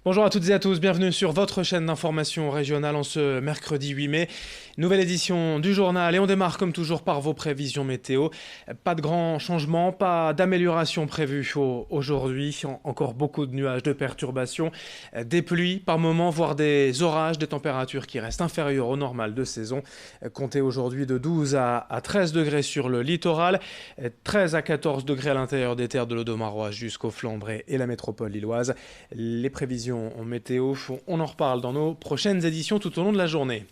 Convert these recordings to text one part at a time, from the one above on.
Bonjour à toutes et à tous, bienvenue sur votre chaîne d'information régionale en ce mercredi 8 mai. Nouvelle édition du journal et on démarre comme toujours par vos prévisions météo. Pas de grands changements, pas d'amélioration prévue aujourd'hui. Encore beaucoup de nuages, de perturbations, des pluies par moments, voire des orages, des températures qui restent inférieures au normal de saison. Comptez aujourd'hui de 12 à 13 degrés sur le littoral, 13 à 14 degrés à l'intérieur des terres de l'Audomarois jusqu'au Flandré et la métropole lilloise. Les prévisions en météo, on en reparle dans nos prochaines éditions tout au long de la journée.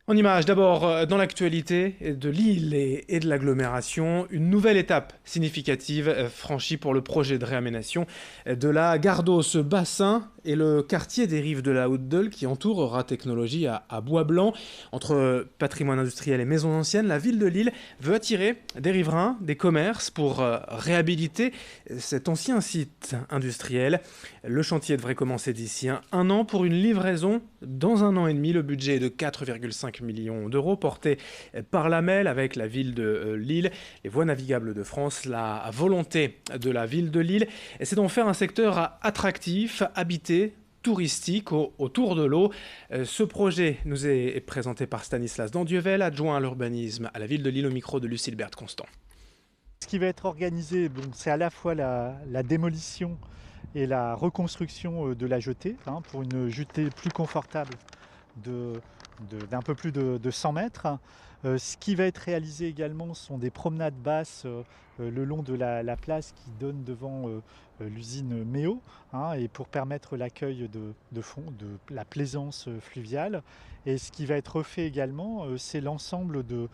En images, d'abord dans l'actualité de l'île et de l'agglomération, une nouvelle étape significative franchie pour le projet de réaménagement de la Gardos, ce bassin et le quartier des rives de la Haute-Deule qui entoure Rat Technologies à Bois-Blanc. Entre patrimoine industriel et maisons anciennes, la ville de Lille veut attirer des riverains, des commerces pour réhabiliter cet ancien site industriel. Le chantier devrait commencer d'ici un an pour une livraison dans un an et demi. Le budget est de 4,5 millions d'euros porté par l'AMEL avec la ville de Lille, les voies navigables de France. La volonté de la ville de Lille, c'est d'en faire un secteur attractif, habité, touristique autour de l'eau. Ce projet nous est présenté par Stanislas Dandievel, adjoint à l'urbanisme à la ville de Lille, au micro de Lucille Berthe-Constant. Ce qui va être organisé, c'est à la fois la démolition et la reconstruction de la jetée, pour une jetée plus confortable d'un peu plus de 100 mètres. Ce qui va être réalisé également sont des promenades basses le long de la place qui donne devant l'usine Méo, et pour permettre l'accueil de la plaisance fluviale. Et ce qui va être refait également, c'est l'ensemble de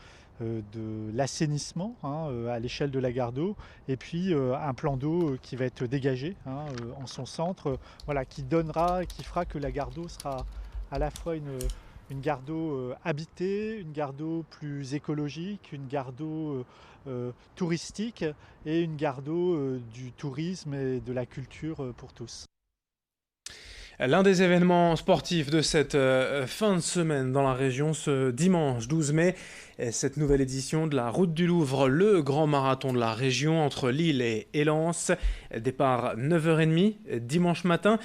l'assainissement à l'échelle de la gare d'eau, et puis un plan d'eau qui va être dégagé en son centre, qui fera que la gare d'eau sera à la fois une gare d'eau habitée, une gare d'eau plus écologique, une gare d'eau touristique et une gare d'eau du tourisme et de la culture pour tous. L'un des événements sportifs de cette fin de semaine dans la région, ce dimanche 12 mai, cette nouvelle édition de la Route du Louvre, le grand marathon de la région entre Lille et Lens. Départ 9h30 dimanche matin.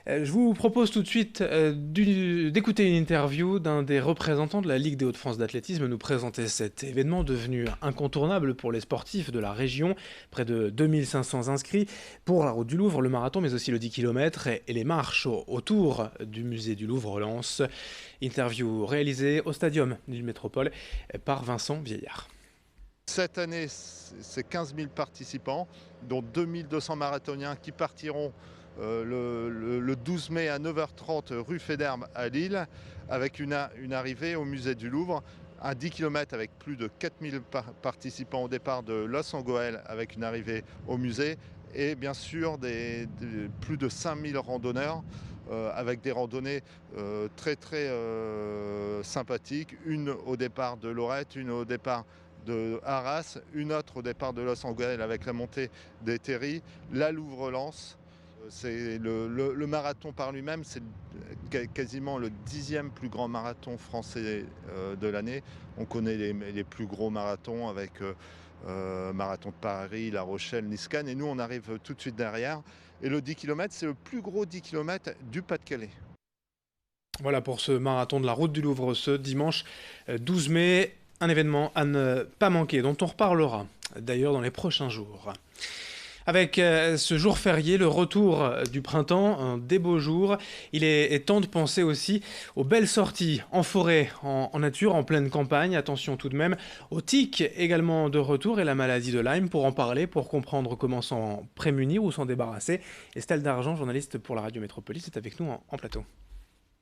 Je vous propose tout de suite d'écouter une interview d'un des représentants de la Ligue des Hauts-de-France d'athlétisme nous présenter cet événement devenu incontournable pour les sportifs de la région. Près de 2500 inscrits pour la Route du Louvre, le marathon, mais aussi le 10 km et les marches autour du musée du Louvre-Lens. Interview réalisée au Stadium Lille Métropole par Vincent Vieillard. Cette année, c'est 15 000 participants, dont 2200 marathoniens qui partiront le 12 mai à 9h30 rue Féderme à Lille, avec une arrivée au musée du Louvre, un 10 km avec plus de 4000 participants au départ de Los-en-Gohelle avec une arrivée au musée, et bien sûr plus de 5000 randonneurs avec des randonnées très sympathiques, une au départ de Lorette, une au départ de Arras, une autre au départ de Los-en-Gohelle avec la montée des Terry, la Louvre-Lens. C'est le marathon par lui-même, c'est quasiment le 10e plus grand marathon français de l'année. On connaît les plus gros marathons avec Marathon de Paris, La Rochelle, Nice-Cannes, et nous on arrive tout de suite derrière. Et le 10 km, c'est le plus gros 10 km du Pas-de-Calais. Voilà pour ce marathon de la Route du Louvre ce dimanche 12 mai. Un événement à ne pas manquer, dont on reparlera d'ailleurs dans les prochains jours. Avec ce jour férié, le retour du printemps, des beaux jours, il est temps de penser aussi aux belles sorties en forêt, en nature, en pleine campagne. Attention tout de même aux tiques également de retour et la maladie de Lyme. Pour en parler, pour comprendre comment s'en prémunir ou s'en débarrasser, Estelle Dargent, journaliste pour la Radio Métropolis, est avec nous en plateau.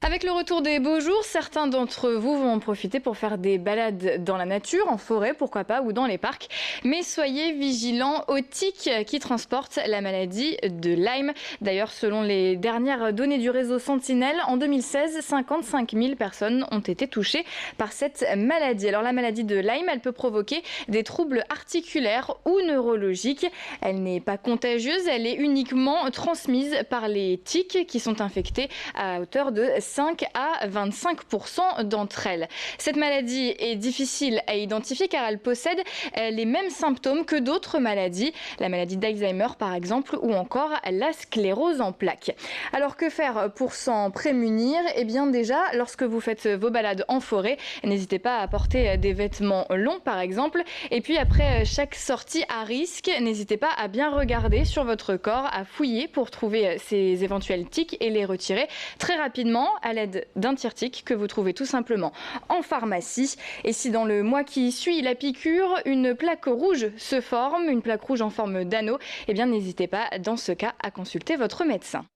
Avec le retour des beaux jours, certains d'entre vous vont en profiter pour faire des balades dans la nature, en forêt, pourquoi pas, ou dans les parcs. Mais soyez vigilants aux tiques qui transportent la maladie de Lyme. D'ailleurs, selon les dernières données du réseau Sentinelle, en 2016, 55 000 personnes ont été touchées par cette maladie. Alors la maladie de Lyme, elle peut provoquer des troubles articulaires ou neurologiques. Elle n'est pas contagieuse, elle est uniquement transmise par les tiques qui sont infectées à hauteur de 5 à 25% d'entre elles. Cette maladie est difficile à identifier car elle possède les mêmes symptômes que d'autres maladies, la maladie d'Alzheimer par exemple, ou encore la sclérose en plaques. Alors que faire pour s'en prémunir? Eh bien déjà, lorsque vous faites vos balades en forêt, n'hésitez pas à porter des vêtements longs par exemple. Et puis après chaque sortie à risque, n'hésitez pas à bien regarder sur votre corps, à fouiller pour trouver ces éventuels tiques et les retirer très rapidement à l'aide d'un tire-tique que vous trouvez tout simplement en pharmacie. Et si dans le mois qui suit la piqûre, une plaque rouge se forme, une plaque rouge en forme d'anneau, eh bien n'hésitez pas dans ce cas à consulter votre médecin.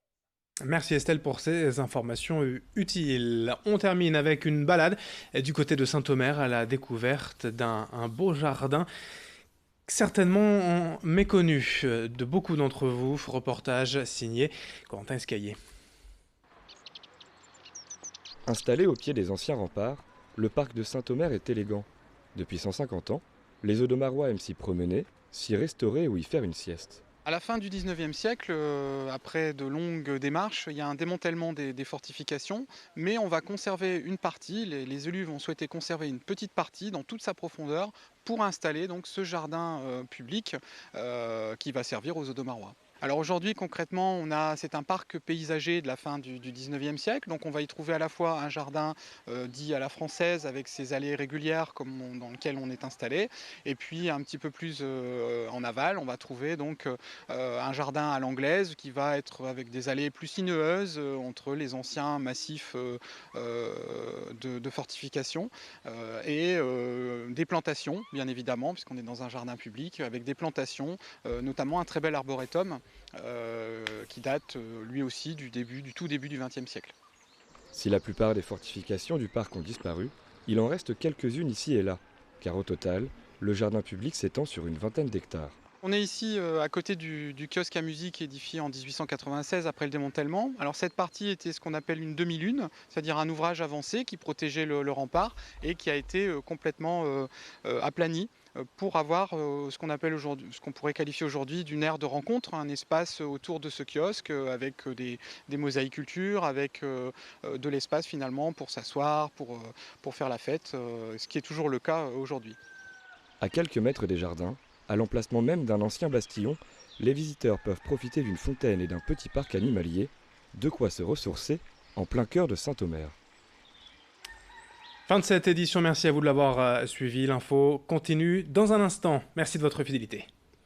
Merci Estelle pour ces informations utiles. On termine avec une balade du côté de Saint-Omer à la découverte d'un beau jardin certainement méconnu de beaucoup d'entre vous. Reportage signé Corentin Escaillé. Installé au pied des anciens remparts, le parc de Saint-Omer est élégant. Depuis 150 ans, les Audomarois aiment s'y promener, s'y restaurer ou y faire une sieste. À la fin du 19e siècle, après de longues démarches, il y a un démantèlement des fortifications, mais on va conserver une partie, les élus vont souhaiter conserver une petite partie dans toute sa profondeur pour installer donc ce jardin public qui va servir aux Audomarois. Alors aujourd'hui concrètement c'est un parc paysager de la fin du 19e siècle, donc on va y trouver à la fois un jardin dit à la française avec ses allées régulières dans lequel on est installé, et puis un petit peu plus en aval on va trouver donc un jardin à l'anglaise qui va être avec des allées plus sinueuses entre les anciens massifs de fortifications et des plantations bien évidemment puisqu'on est dans un jardin public avec des plantations, notamment un très bel arboretum qui date lui aussi du tout début du XXe siècle. Si la plupart des fortifications du parc ont disparu, il en reste quelques-unes ici et là, car au total, le jardin public s'étend sur une vingtaine d'hectares. On est ici à côté du kiosque à musique édifié en 1896 après le démantèlement. Alors cette partie était ce qu'on appelle une demi-lune, c'est-à-dire un ouvrage avancé qui protégeait le rempart et qui a été complètement aplani pour avoir ce qu'on appelle aujourd'hui, ce qu'on pourrait qualifier aujourd'hui d'une aire de rencontre, un espace autour de ce kiosque avec des mosaïcultures, avec de l'espace finalement pour s'asseoir, pour faire la fête, ce qui est toujours le cas aujourd'hui. À quelques mètres des jardins, à l'emplacement même d'un ancien bastillon, les visiteurs peuvent profiter d'une fontaine et d'un petit parc animalier, de quoi se ressourcer en plein cœur de Saint-Omer. Fin de cette édition, merci à vous de l'avoir suivi. L'info continue dans un instant. Merci de votre fidélité.